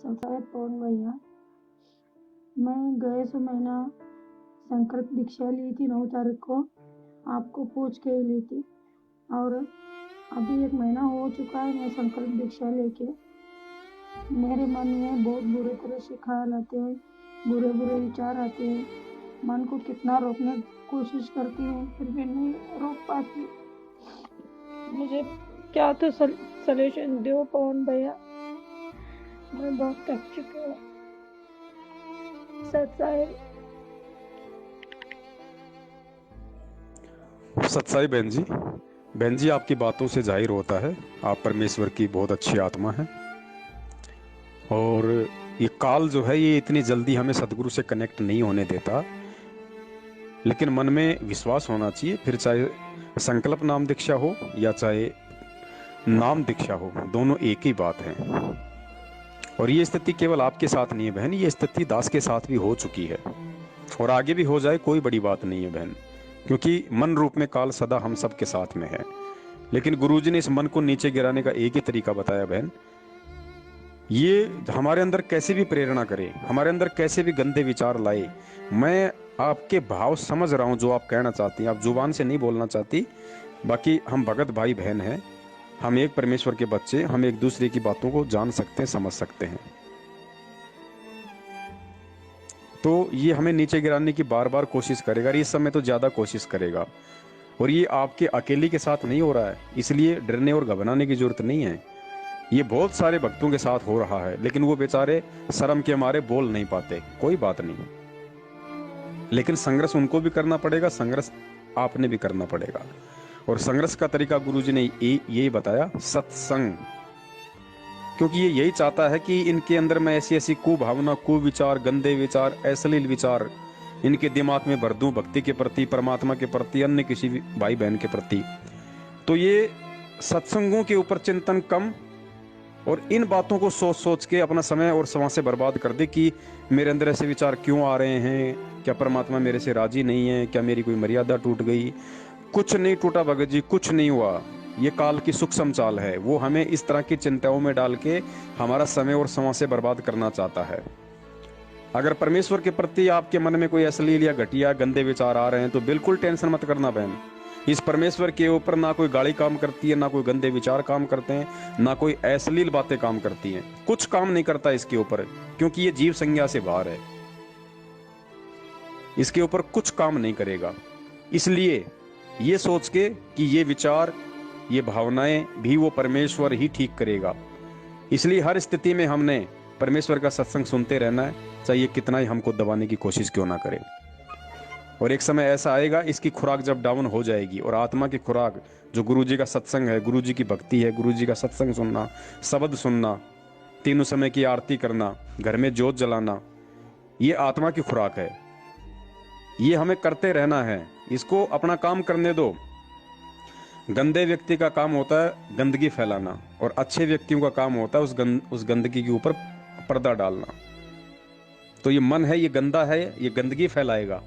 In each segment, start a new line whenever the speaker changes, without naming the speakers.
संसार पवन भैया, मैं गए सो महीना संकल्प दीक्षा ली थी 9 तारीख को, आपको पूछ के ही ली थी। और अभी 1 महीना हो चुका है मैं संकल्प दीक्षा लेके। मेरे मन में बहुत बुरे तरह से ख्याल आते हैं, बुरे बुरे विचार आते हैं। मन को कितना रोकने की कोशिश करती हूँ फिर भी नहीं रोक पाती। मुझे क्या तो सलूशन दो पवन भैया, मैं बहुत थक चुकी हूँ।
सत्साई बहन जी आपकी बातों से जाहिर होता है आप परमेश्वर की बहुत अच्छी आत्मा है। और ये काल जो है ये इतनी जल्दी हमें सदगुरु से कनेक्ट नहीं होने देता, लेकिन मन में विश्वास होना चाहिए। फिर चाहे संकल्प नाम दीक्षा हो या चाहे नाम दीक्षा हो, दोनों एक ही बात है। और ये स्थिति केवल आपके साथ नहीं है बहन, ये स्थिति दास के साथ भी हो चुकी है और आगे भी हो जाए कोई बड़ी बात नहीं है बहन, क्योंकि मन रूप में काल सदा हम सब के साथ में है। लेकिन गुरुजी ने इस मन को नीचे गिराने का एक ही तरीका बताया बहन, ये हमारे अंदर कैसे भी प्रेरणा करे, हमारे अंदर कैसे भी गंदे विचार लाए। मैं आपके भाव समझ रहा हूं जो आप कहना चाहती हैं, आप जुबान से नहीं बोलना चाहती। बाकी हम भगत भाई बहन हैं, हम एक परमेश्वर के बच्चे, हम एक दूसरे की बातों को जान सकते हैं, समझ सकते हैं। तो ये हमें नीचे गिराने की बार बार कोशिश करेगा, इस समय तो ज्यादा कोशिश करेगा। और ये आपके अकेले के साथ नहीं हो रहा है, इसलिए डरने और घबराने की जरूरत नहीं है। ये बहुत सारे भक्तों के साथ हो रहा है, लेकिन वो बेचारे शर्म के मारे बोल नहीं पाते। कोई बात नहीं, लेकिन संघर्ष उनको भी करना पड़ेगा, संघर्ष आपने भी करना पड़ेगा। और संघर्ष का तरीका गुरुजी ने यही बताया, सत्संग। क्योंकि ये यही चाहता है कि इनके अंदर मैं ऐसी ऐसी कुभावना, कुविचार, गंदे विचार, अश्लील विचार इनके दिमाग में भर दूं भक्ति के प्रति, परमात्मा के प्रति, अन्य किसी भाई बहन के प्रति। तो ये सत्संगों के ऊपर चिंतन कम और इन बातों को सोच सोच के अपना समय और समय से बर्बाद कर दे कि मेरे अंदर ऐसे विचार क्यों आ रहे हैं, क्या परमात्मा मेरे से राजी नहीं है, क्या मेरी कोई मर्यादा टूट गई। कुछ नहीं टूटा भगत जी, कुछ नहीं हुआ। ये काल की सूक्ष्म चाल है, वो हमें इस तरह की चिंताओं में डाल के हमारा समय और समय से बर्बाद करना चाहता है। अगर परमेश्वर के प्रति आपके मन में कोई अश्लील या घटिया गंदे विचार आ रहे हैं तो बिल्कुल टेंशन मत करना बहन। इस परमेश्वर के ऊपर ना कोई गाली काम करती है, ना कोई गंदे विचार काम करते हैं, ना कोई अश्लील बातें काम करती हैं। कुछ काम नहीं करता इसके ऊपर, क्योंकि ये जीव संज्ञा से बाहर है, इसके ऊपर कुछ काम नहीं करेगा। इसलिए ये सोच के कि ये विचार, ये भावनाएं भी वो परमेश्वर ही ठीक करेगा। इसलिए हर स्थिति में हमने परमेश्वर का सत्संग सुनते रहना है, चाहे कितना ही हमको दबाने की कोशिश क्यों ना करे। और एक समय ऐसा आएगा, इसकी खुराक जब डाउन हो जाएगी और आत्मा की खुराक जो गुरुजी का सत्संग है, गुरुजी की भक्ति है, गुरुजी का सत्संग सुनना, शब्द सुनना, तीनों समय की आरती करना, घर में जोत जलाना, ये आत्मा की खुराक है। ये हमें करते रहना है, इसको अपना काम करने दो। गंदे व्यक्ति का काम होता है गंदगी फैलाना, और अच्छे व्यक्तियों का काम होता है उस गंदगी के ऊपर पर्दा डालना। तो ये मन है, ये गंदा है, ये गंदगी फैलाएगा।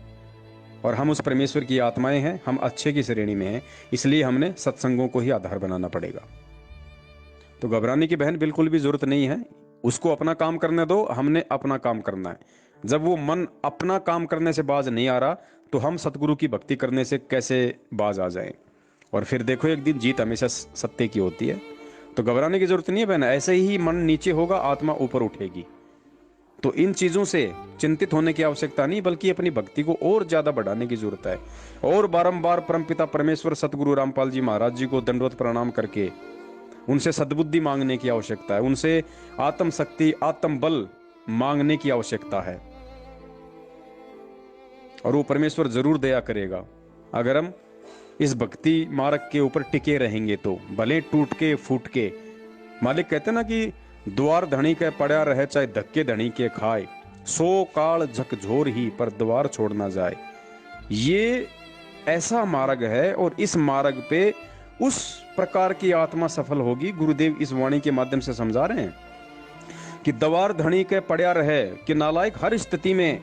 और हम उस परमेश्वर की आत्माएं हैं, हम अच्छे की श्रेणी में हैं, इसलिए हमने सत्संगों को ही आधार बनाना पड़ेगा। तो घबराने की बहन बिल्कुल भी जरूरत नहीं है, उसको अपना काम करने दो, हमने अपना काम करना है। जब वो मन अपना काम करने से बाज नहीं आ रहा तो हम सतगुरु की भक्ति करने से कैसे बाज आ जाएं। और फिर देखो एक दिन जीत हमेशा सत्य की होती है। तो घबराने की जरूरत नहीं है बहन, ऐसे ही मन नीचे होगा, आत्मा ऊपर उठेगी। तो इन चीजों से चिंतित होने की आवश्यकता नहीं, बल्कि अपनी भक्ति को और ज्यादा बढ़ाने की जरूरत है। और बारंबार परमपिता परमेश्वर सतगुरु रामपाल जी महाराज जी को दंडवत प्रणाम करके उनसे सद्बुद्धि मांगने की आवश्यकता है, उनसे आत्म शक्ति, आत्म बल मांगने की आवश्यकता है। और वो परमेश्वर जरूर दया करेगा अगर हम इस भक्ति मार्ग के ऊपर टिके रहेंगे तो, भले टूट के फूट के। मालिक कहते ना कि द्वार धनी के पड़ा रहे चाहे धक्के धनी के खाए, 100 काल झकझोर ही पर द्वार छोड़ ना जाए। ये ऐसा मार्ग है और इस मार्ग पे उस प्रकार की आत्मा सफल होगी। गुरुदेव इस वाणी के माध्यम से समझा रहे हैं कि द्वार धनी के पड़ा रहे, कि नालायक हर स्थिति में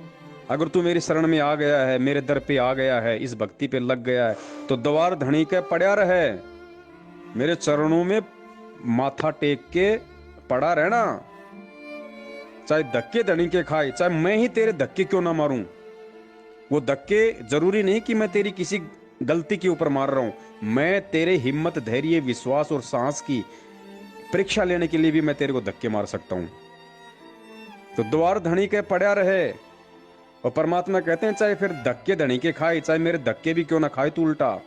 अगर तू मेरी शरण में आ गया है, मेरे दर पे आ गया है, इस भक्ति पे लग गया है, तो द्वार धनी के पड़ा रहे, मेरे चरणों में माथा टेक के पड़ा रहना। चाहे धक्के धनी के खाए, चाहे मैं ही तेरे धक्के क्यों ना मारूं। वो धक्के जरूरी नहीं कि मैं तेरी किसी गलती के ऊपर मार रहा हूं, मैं तेरे हिम्मत, धैर्य, विश्वास और साहस की परीक्षा लेने के लिए भी मैं तेरे को धक्के मार सकता हूं। तो द्वार धनी के पड़ा रहे, और परमात्मा कहते हैं चाहे फिर धक्के धनी के खाए, चाहे मेरे धक्के भी क्यों ना खाए तू उल्टा।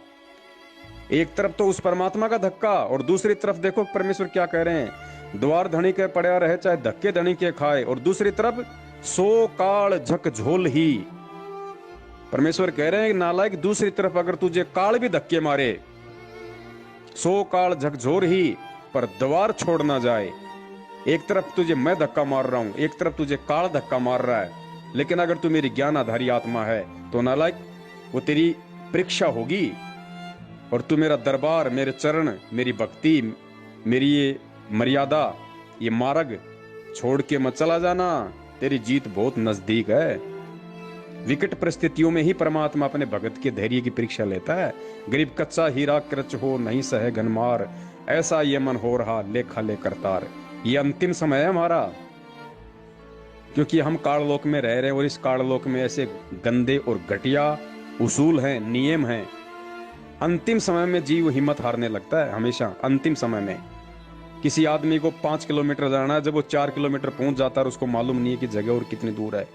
एक तरफ तो उस परमात्मा का धक्का, और दूसरी तरफ देखो परमेश्वर क्या कह रहे हैं, द्वार धनी के पड़ा रहे चाहे धक्के धनी के खाए, और दूसरी तरफ सो काल झकझोल ही। परमेश्वर कह रहे हैं नालायक, दूसरी तरफ अगर तुझे काल भी धक्के मारे, सो काल झकझोर ही, पर द्वार छोड़ ना जाए। एक तरफ तुझे मैं धक्का मार रहा हूं, एक तरफ तुझे काल धक्का मार रहा है, लेकिन अगर तू मेरी ज्ञान आधारी आत्मा है तो नालायक वो तेरी परीक्षा होगी, और तू मेरा दरबार, मेरे चरण, मेरी भक्ति, मेरी ये मर्यादा, ये मार्ग छोड़ के मत चला जाना, तेरी जीत बहुत नजदीक है। विकट परिस्थितियों में ही परमात्मा अपने भगत के धैर्य की परीक्षा लेता है। गरीब कच्चा हीरा कृच हो नहीं सहे घनमार, ऐसा ये मन हो रहा लेखा ले करतार। ये अंतिम समय है हमारा, क्योंकि हम काललोक में रह रहे हैं, और इस काललोक में ऐसे गंदे और घटिया उसूल हैं, नियम हैं। अंतिम समय में जीव हिम्मत हारने लगता है हमेशा। अंतिम समय में किसी आदमी को 5 किलोमीटर जाना है, जब वो 4 किलोमीटर पहुंच जाता है और उसको मालूम नहीं है कि जगह और कितनी दूर है,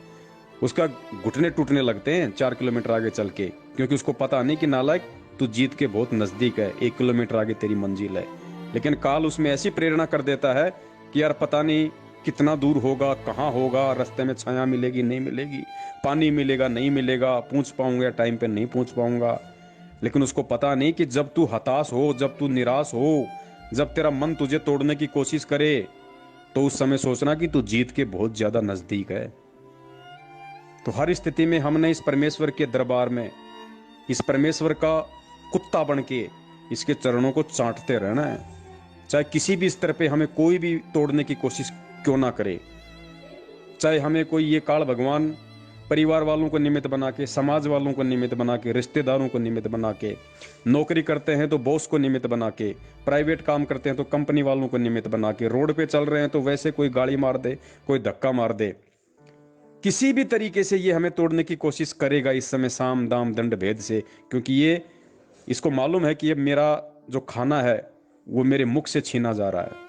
उसका घुटने टूटने लगते हैं 4 किलोमीटर आगे चल के, क्योंकि उसको पता नहीं कि नालायक तू जीत के बहुत नजदीक है, 1 किलोमीटर आगे तेरी मंजिल है। लेकिन काल उसमें ऐसी प्रेरणा कर देता है कि यार पता नहीं कितना दूर होगा, कहाँ होगा, रास्ते में छाया मिलेगी नहीं मिलेगी, पानी मिलेगा नहीं मिलेगा, पहुंच पाऊंगा टाइम पे नहीं पहुंच पाऊंगा। लेकिन उसको पता नहीं कि जब तू हताश हो, जब तू निराश हो, जब तेरा मन तुझे तोड़ने की कोशिश करे, तो उस समय सोचना कि तू जीत के बहुत ज्यादा नजदीक है। तो हर स्थिति में हमने इस परमेश्वर के दरबार में, इस परमेश्वर का कुत्ता बन के इसके चरणों को चाटते रहना है। चाहे किसी भी स्तर पे हमें कोई भी तोड़ने की कोशिश क्यों ना करे, चाहे हमें कोई ये काल भगवान परिवार वालों को निमित्त बना के, समाज वालों को निमित्त बना के, रिश्तेदारों को निमित्त बना के, नौकरी करते हैं तो बॉस को निमित्त बना के, प्राइवेट काम करते हैं तो कंपनी वालों को निमित्त बना के, रोड पे चल रहे हैं तो वैसे कोई गाड़ी मार दे, कोई धक्का मार दे, किसी भी तरीके से ये हमें तोड़ने की कोशिश करेगा इस समय साम दाम दंड भेद से, क्योंकि ये इसको मालूम है कि ये मेरा जो खाना है वो मेरे मुख से छीना जा रहा है।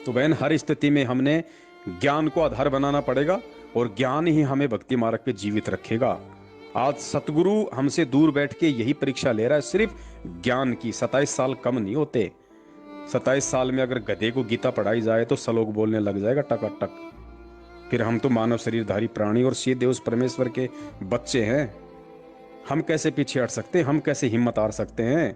तो बहन, हर स्थिति में हमने ज्ञान को आधार बनाना पड़ेगा, और ज्ञान ही हमें भक्ति मार्ग पे जीवित रखेगा। आज सतगुरु हमसे दूर बैठ के यही परीक्षा ले रहा है, सिर्फ ज्ञान की। 27 साल कम नहीं होते। 27 साल में अगर गधे को गीता पढ़ाई जाए तो श्लोक बोलने लग जाएगा टक। फिर हम तो मानव शरीरधारी प्राणी और सीधे उस परमेश्वर के बच्चे हैं, हम कैसे पीछे हट सकते हैं, हम कैसे हिम्मत हार सकते हैं।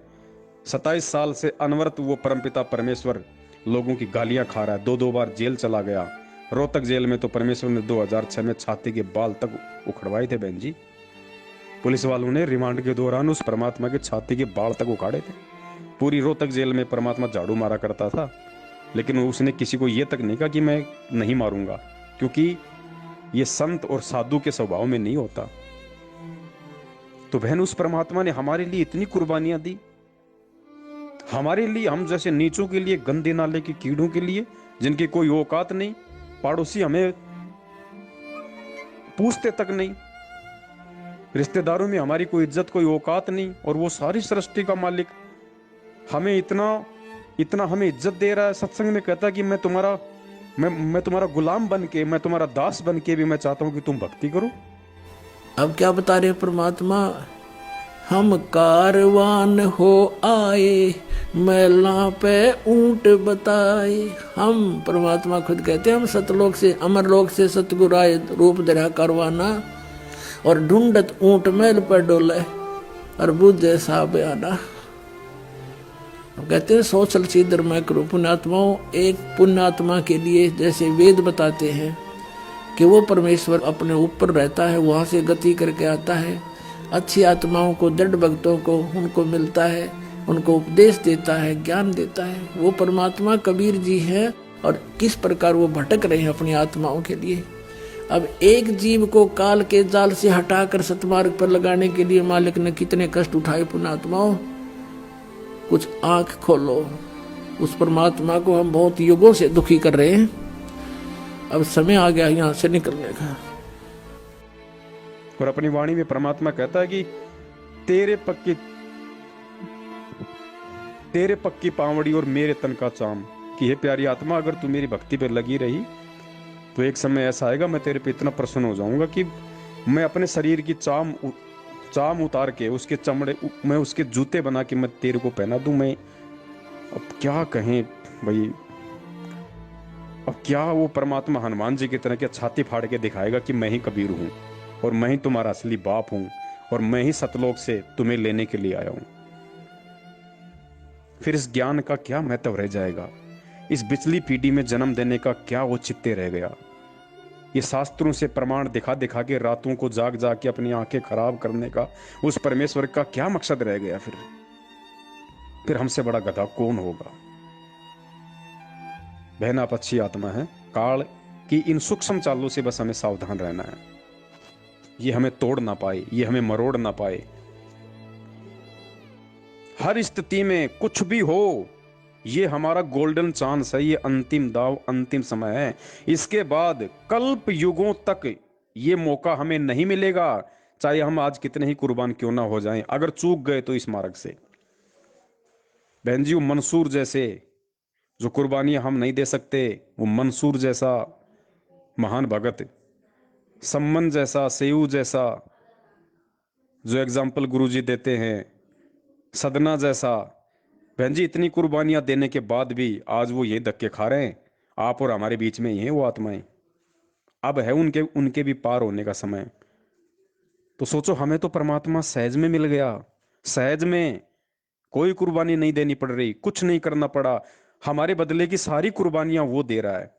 27 साल से अनवरत वो परमपिता परमेश्वर लोगों की गालियां खा रहा है, 2 बार जेल चला गया। रोहतक जेल में तो परमेश्वर ने 2006 में छाती के बाल तक उखड़वाए थे बहन जी। पुलिस वालों ने रिमांड के दौरान उस परमात्मा के छाती के बाल तक उखाड़े थे। पूरी रोहतक जेल में परमात्मा झाड़ू मारा करता था, लेकिन उसने किसी को यह तक नहीं कहा कि मैं नहीं मारूंगा, क्योंकि ये संत और साधु के स्वभाव में नहीं होता। तो बहन, उस परमात्मा ने हमारे लिए इतनी कुर्बानियां दी, हमारे लिए, हम जैसे नीचों के लिए, गंदे नाले के कीड़ों के लिए, जिनकी कोई औकात नहीं, पड़ोसी हमें पूछते तक नहीं, रिश्तेदारों में हमारी कोई इज्जत, कोई औकात नहीं, और वो सारी सृष्टि का मालिक हमें इतना हमें इज्जत दे रहा है। सत्संग में कहता है कि मैं तुम्हारा गुलाम बन के, मैं तुम्हारा दास बन के भी मैं चाहता हूं कि तुम भक्ति करो।
अब क्या बता रहे परमात्मा, हम कारवान हो आए, मैला पे ऊंट बताए। हम परमात्मा खुद कहते हैं हम सतलोक से, अमरलोक से सतगुरु आए, रूप धरा कारवाना, और ढूंढत ऊंट मैल पर डोले, और बुझे साहब आना। कहते हैं सोचल सीधर मैं करूं। पुण्यात्माओं, एक पुण्यात्मा के लिए जैसे वेद बताते हैं कि वो परमेश्वर अपने ऊपर रहता है, वहां से गति करके आता है, अच्छी आत्माओं को, दृढ़ भक्तों को उनको मिलता है, उनको उपदेश देता है, ज्ञान देता है। वो परमात्मा कबीर जी हैं, और किस प्रकार वो भटक रहे हैं अपनी आत्माओं के लिए। अब एक जीव को काल के जाल से हटाकर सतमार्ग पर लगाने के लिए मालिक ने कितने कष्ट उठाए। पुण्यात्माओं, कुछ आंख खोलो। उस परमात्मा को हम बहुत युगों से दुखी कर रहे हैं, अब समय आ गया यहाँ से निकलने का।
और अपनी वाणी में परमात्मा कहता है कि तेरे पक्की पावड़ी और मेरे तन का चाम, कि हे प्यारी आत्मा, अगर तू मेरी भक्ति पे लगी रही तो एक समय ऐसा आएगा मैं तेरे पे इतना प्रसन्न हो जाऊंगा कि मैं अपने शरीर की चाम उतार के उसके चमड़े, मैं उसके जूते बना के मैं तेरे को पहना दूं। मैं अब क्या कहें भाई, अब क्या वो परमात्मा हनुमान जी की तरह के छाती फाड़ के दिखाएगा कि मैं ही कबीर हूं और मैं ही तुम्हारा असली बाप हूं और मैं ही सतलोक से तुम्हें लेने के लिए आया हूं। फिर इस ज्ञान का क्या महत्व रह जाएगा? इस बिचली पीढ़ी में जन्म देने का क्या औचित्य रह गया? ये शास्त्रों से प्रमाण दिखा दिखा के रातों को जाग जाग के अपनी आंखें खराब करने का उस परमेश्वर का क्या मकसद रह गया? फिर हमसे बड़ा गधा कौन होगा? बहन, आप अच्छी आत्मा है। काल की इन सूक्ष्म चालों से बस हमें सावधान रहना है। ये हमें तोड़ ना पाए, ये हमें मरोड़ ना पाए। हर स्थिति में कुछ भी हो, ये हमारा गोल्डन चांस है, ये अंतिम दाव, अंतिम समय है। इसके बाद कल्प युगों तक ये मौका हमें नहीं मिलेगा, चाहे हम आज कितने ही कुर्बान क्यों ना हो जाएं। अगर चूक गए तो इस मार्ग से, बहन जी, मंसूर जैसे जो कुर्बानियां हम नहीं दे सकते, वो मंसूर जैसा महान भगत, सम्मन जैसा, सेऊ जैसा जो एग्जाम्पल गुरुजी देते हैं, सदना जैसा, बहन जी, इतनी कुर्बानियां देने के बाद भी आज वो ये धक्के खा रहे हैं। आप और हमारे बीच में ही हैं वो आत्माएं। अब है उनके भी पार होने का समय। तो सोचो, हमें तो परमात्मा सहज में मिल गया। सहज में कोई कुर्बानी नहीं देनी पड़ रही, कुछ नहीं करना पड़ा। हमारे बदले की सारी कुर्बानियां वो दे रहा है।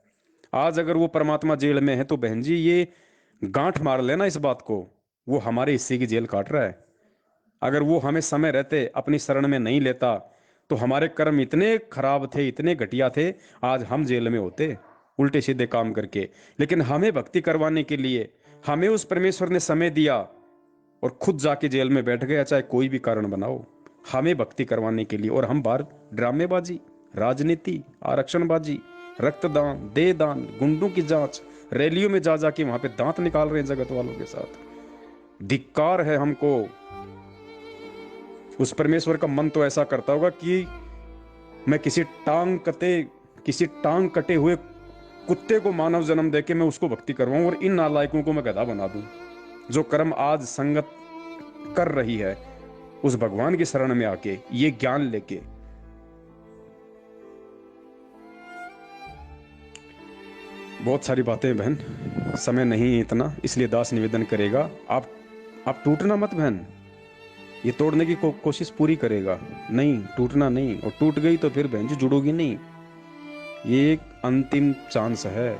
आज अगर वो परमात्मा जेल में है तो बहन जी, ये गांठ मार लेना इस बात को, वो हमारे हिस्से की जेल काट रहा है। अगर वो हमें समय रहते अपनी शरण में नहीं लेता तो हमारे कर्म इतने खराब थे, इतने घटिया थे, आज हम जेल में होते उल्टे सीधे काम करके। लेकिन हमें भक्ति करवाने के लिए हमें उस परमेश्वर ने समय दिया और खुद जाके जेल में बैठ गया, चाहे कोई भी कारण बनाओ, हमें भक्ति करवाने के लिए। और हम बाहर ड्रामेबाजी, राजनीति, आरक्षणबाजी, रक्तदान, देहदान, गुंडों की जांच, रैलियों में जा जाके वहां पे दांत निकाल रहे हैं जगत वालों के साथ। धिक्कार है हमको। उस परमेश्वर का मन तो ऐसा करता होगा कि मैं किसी टांग कटे हुए कुत्ते को मानव जन्म देके मैं उसको भक्ति करवाऊं और इन नालायकों को मैं गधा बना दूं। जो कर्म आज संगत कर रही है उस भगवान की शरण में आके, ये ज्ञान लेके। बहुत सारी बातें बहन, समय नहीं इतना, इसलिए दास निवेदन करेगा, आप टूटना मत बहन। ये तोड़ने की कोशिश पूरी करेगा, नहीं टूटना नहीं। और टूट गई तो फिर बहन जी जुड़ोगी नहीं। ये एक अंतिम चांस है,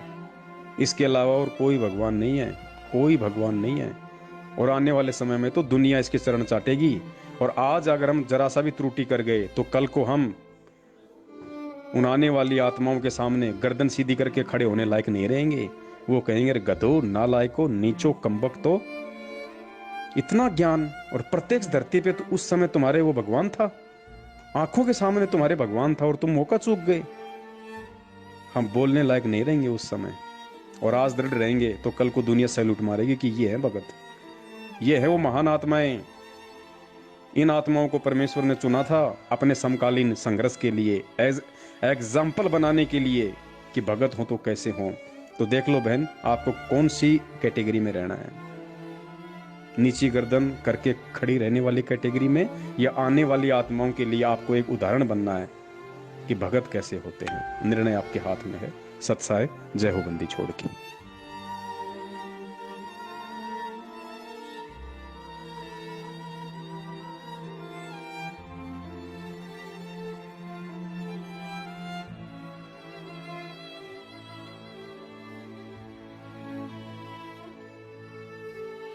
इसके अलावा और कोई भगवान नहीं है, कोई भगवान नहीं है। और आने वाले समय में तो दुनिया इसके चरण चाटेगी। और आज अगर हम जरा सा भी त्रुटि कर गए तो कल को हम उन आने वाली आत्माओं के सामने गर्दन सीधी करके खड़े होने लायक नहीं रहेंगे। वो कहेंगे, गधो, नालायको, नीचो, कमबख्तो, इतना ज्ञान। और प्रत्यक्ष धरती पे तो उस समय तुम्हारे वो भगवान था, आंखों के सामने तुम्हारे भगवान था और तुम मौका चूक गए। हम बोलने लायक नहीं रहेंगे उस समय। और आज दृढ़ रहेंगे तो कल को दुनिया सैल्यूट मारेगी कि ये है भगत, ये है वो महान आत्माएं। इन आत्माओं को परमेश्वर ने चुना था अपने समकालीन संघर्ष के लिए, एज एग्जाम्पल बनाने के लिए कि भगत हो तो कैसे हो। तो देख लो बहन, आपको कौन सी कैटेगरी में रहना है, नीची गर्दन करके खड़ी रहने वाली कैटेगरी में, या आने वाली आत्माओं के लिए आपको एक उदाहरण बनना है कि भगत कैसे होते हैं। निर्णय आपके हाथ में है। सत्साय, जय हो बंदी छोड़ की।